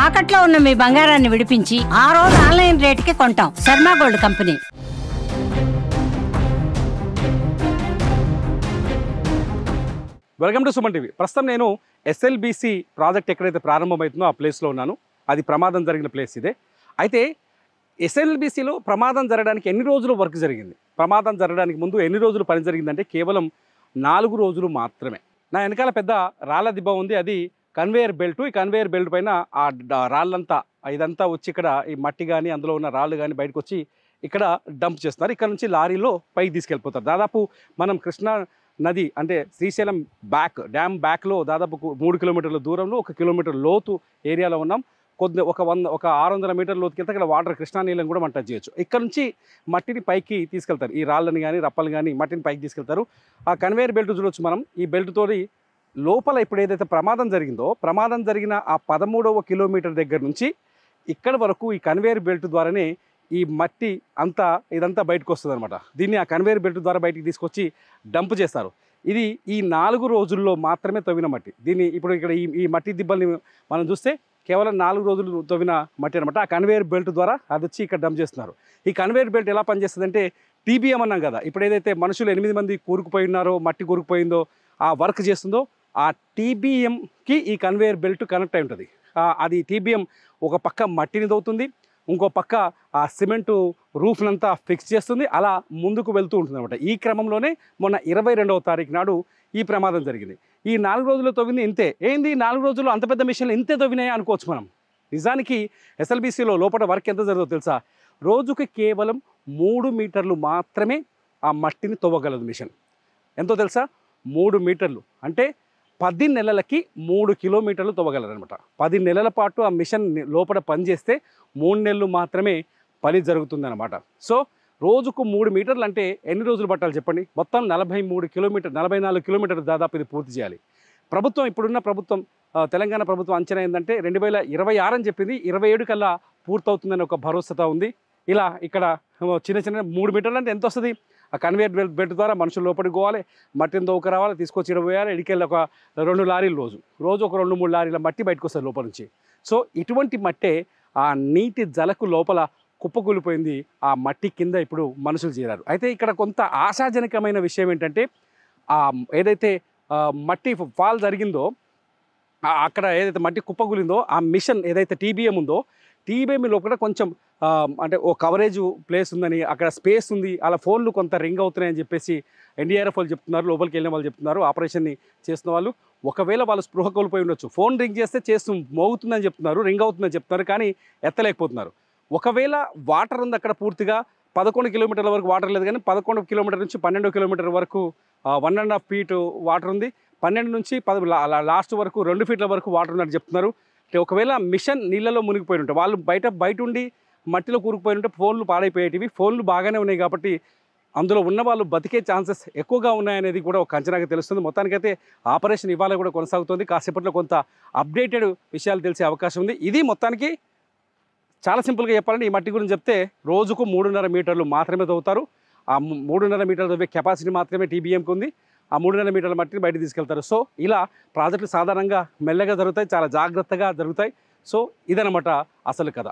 తాకట్లో ఉన్న మీ బంగారాన్ని విడిపించి ఆ రోజు ఆన్లైన్ రేటుకి కొంటాం. Sharma gold company. Welcome to Suman TV. ప్రస్తుతం నేను ఎస్ఎల్బిసి ప్రాజెక్ట్ ఎక్కడైతే ప్రారంభమవుతుందో ఆ ప్లేస్లో ఉన్నాను. అది ప్రమాదం జరిగిన ప్లేస్ ఇదే. అయితే ఎస్ఎల్బిసిలో ప్రమాదం జరగడానికి ఎన్ని రోజులు వర్క్ జరిగింది, ప్రమాదం జరగడానికి ముందు ఎన్ని రోజులు పని జరిగిందంటే కేవలం 4 రోజులు మాత్రమే. నా వెనకాల పెద్ద రాళ్ళ దిబ్బ ఉంది, అది కన్వేయర్ బెల్ట్. ఈ కన్వేయర్ బెల్ట్ పైన ఆ రాళ్ళంతా ఇదంతా వచ్చి ఇక్కడ ఈ మట్టి కానీ అందులో ఉన్న రాళ్ళు కానీ బయటకు వచ్చి ఇక్కడ డంప్ చేస్తున్నారు. ఇక్కడ నుంచి లారీలో పైకి తీసుకెళ్ళిపోతారు. దాదాపు మనం కృష్ణా నది అంటే శ్రీశైలం డ్యామ్ బ్యాక్లో దాదాపు 3 కిలోమీటర్ల దూరంలో 1 కిలోమీటర్ లోతు ఏరియాలో ఉన్నాం. ఒక 600 మీటర్ల లోతుకి వెళ్తే ఇక్కడ వాటర్ కృష్ణా నీళ్ళని కూడా మనం టచ్ చేయొచ్చు. ఇక్కడ నుంచి మట్టిని పైకి తీసుకెళ్తారు. ఈ రాళ్ళని కానీ రప్పలు కానీ మట్టిని పైకి తీసుకెళ్తారు. ఆ కన్వేయర్ బెల్ట్ చూడొచ్చు మనం. ఈ బెల్ట్తో లోపల ఇప్పుడు ఏదైతే ప్రమాదం జరిగిందో, ప్రమాదం జరిగిన ఆ 13వ కిలోమీటర్ దగ్గర నుంచి ఇక్కడ వరకు ఈ కన్వేయర్ బెల్ట్ ద్వారానే ఈ మట్టి ఇదంతా బయటకు వస్తుంది అనమాట. దీన్ని ఆ కన్వేయర్ బెల్ట్ ద్వారా బయటికి తీసుకొచ్చి డంప్ చేస్తారు. ఇది ఈ 4 రోజుల్లో మాత్రమే తవ్విన మట్టి. దీన్ని ఇప్పుడు ఇక్కడ ఈ మట్టి దిబ్బల్ని మనం చూస్తే కేవలం 4 రోజులు తవ్విన మట్టి అనమాట. ఆ కన్వేయర్ బెల్ట్ ద్వారా అది వచ్చి ఇక్కడ డంప్ చేస్తున్నారు. ఈ కన్వేయర్ బెల్ట్ ఎలా పనిచేస్తుందంటే టీబీఎం అన్నాం కదా, ఇప్పుడు ఏదైతే మనుషులు 8 మంది కూరుకుపోయి ఉన్నారో, మట్టి కూరుకుపోయిందో, ఆ వర్క్ చేస్తుందో ఆ టీబీఎంకి ఈ కన్వేయర్ బెల్ట్ కనెక్ట్ అయి ఉంటుంది. అది టీబీఎం ఒక పక్క మట్టిని తవ్వుతుంది, ఇంకో పక్క ఆ సిమెంటు రూఫ్నంతా ఫిక్స్ చేస్తుంది. అలా ముందుకు వెళ్తూ ఉంటుంది అనమాట. ఈ క్రమంలోనే మొన్న 22వ తారీఖు నాడు ఈ ప్రమాదం జరిగింది. ఈ 4 రోజుల్లో తవ్వింది ఇంతే. ఏంది 4 రోజుల్లో అంత పెద్ద మిషన్లు ఇంతే తవ్వినాయి అనుకోవచ్చు మనం. నిజానికి ఎస్ఎల్బిసిలో లోపల వర్క్ ఎంత జరుగుతుందో తెలుసా? రోజుకి కేవలం 3 మీటర్లు మాత్రమే ఆ మట్టిని తవ్వగలదు మిషన్. ఎంతో తెలుసా? 3 మీటర్లు అంటే 10 నెలలకి 3 కిలోమీటర్లు తవ్వగలరనమాట. 10 నెలల పాటు ఆ మిషన్ లోపల పనిచేస్తే 3 నెలలు మాత్రమే పని జరుగుతుందన్నమాట. సో రోజుకు 3 మీటర్లు అంటే ఎన్ని రోజులు పట్టాలి చెప్పండి? మొత్తం 44 కిలోమీటర్లు దాదాపు ఇది పూర్తి చేయాలి. ప్రభుత్వం, ఇప్పుడున్న ప్రభుత్వం, తెలంగాణ ప్రభుత్వం అంచనా ఏంటంటే 2026 అని చెప్పింది. 27 కల్లా పూర్తవుతుందని ఒక భరోసాతో ఉంది. ఇలా ఇక్కడ చిన్న 3 మీటర్లు అంటే ఎంత వస్తుంది? ఆ కన్వేయర్ బెల్ట్ ద్వారా మనుషులు లోపలికి పోవాలి, మట్టిని దోక రావాలి, తీసుకొచ్చి ఇడపోయాలి. ఇడికెళ్ళి ఒక 2 లారీలు రోజు ఒక 2-3 లారీల మట్టి బయటకు వస్తుంది లోపల నుంచి. సో ఇటువంటి మట్టే ఆ నీటి జలకు లోపల కుప్పకూలిపోయింది. ఆ మట్టి కింద ఇప్పుడు మనుషులు చేరారు. అయితే ఇక్కడ కొంత ఆశాజనకమైన విషయం ఏంటంటే ఏదైతే మట్టి ఫాల్ జరిగిందో, అక్కడ ఏదైతే మట్టి కుప్పకూలిందో ఆ మిషన్ ఏదైతే టీబీఎం ఉందో, టీబీఎం లోపల కొంచెం అంటే ఓ కవరేజ్ ప్లేస్ ఉందని, అక్కడ స్పేస్ ఉంది, అలా ఫోన్లు కొంత రింగ్ అవుతున్నాయని చెప్పేసి ఎన్డీఆర్ఎఫ్ వాళ్ళు చెప్తున్నారు, లోపలికి వెళ్ళిన వాళ్ళు చెప్తున్నారు, ఆపరేషన్ని చేస్తున్న వాళ్ళు. ఒకవేళ వాళ్ళు స్పృహ కోల్పోయి ఉండొచ్చు. ఫోన్ రింగ్ చేస్తే మోగుతుందని చెప్తున్నారు, రింగ్ అవుతుందని చెప్తున్నారు, కానీ ఎత్తలేకపోతున్నారు. ఒకవేళ వాటర్ ఉంది అక్కడ పూర్తిగా 11 కిలోమీటర్ల వరకు వాటర్ లేదు, కానీ 11 కిలోమీటర్ నుంచి 12 కిలోమీటర్ వరకు 1.5 ఫీట్ వాటర్ ఉంది. 12 నుంచి 10 లాస్ట్ వరకు 2 ఫీట్ల వరకు వాటర్ ఉన్నట్టు చెప్తున్నారు. ఒకవేళ మిషన్ నీళ్ళలో మునిగిపోయి ఉంటే, వాళ్ళు బయట ఉండి మట్టిలో కూరుకుపోయి ఉంటే ఫోన్లు పాడైపోయేటివి. ఫోన్లు బాగానే ఉన్నాయి కాబట్టి అందులో ఉన్న వాళ్ళు బతికే ఛాన్సెస్ ఎక్కువగా ఉన్నాయనేది కూడా ఒక అంచనాగా తెలుస్తుంది. మొత్తానికైతే ఆపరేషన్ ఇవాళ కూడా కొనసాగుతుంది. కాసేపట్లో కొంత అప్డేటెడ్ విషయాలు తెలిసే అవకాశం ఉంది. ఇది మొత్తానికి చాలా సింపుల్గా చెప్పాలంటే ఈ మట్టి గురించి చెప్తే రోజుకు 3.5 మీటర్లు మాత్రమే తవ్వుతారు. ఆ 3.5 మీటర్లు తవ్వే కెపాసిటీ మాత్రమే టీబీఎంకి ఉంది. ఆ 3.5 మీటర్ల మట్టిని బయటకు తీసుకెళ్తారు. సో ఇలా ప్రాజెక్టులు సాధారణంగా మెల్లగా జరుగుతాయి, చాలా జాగ్రత్తగా జరుగుతాయి. సో ఇదనమాట అసలు కథ.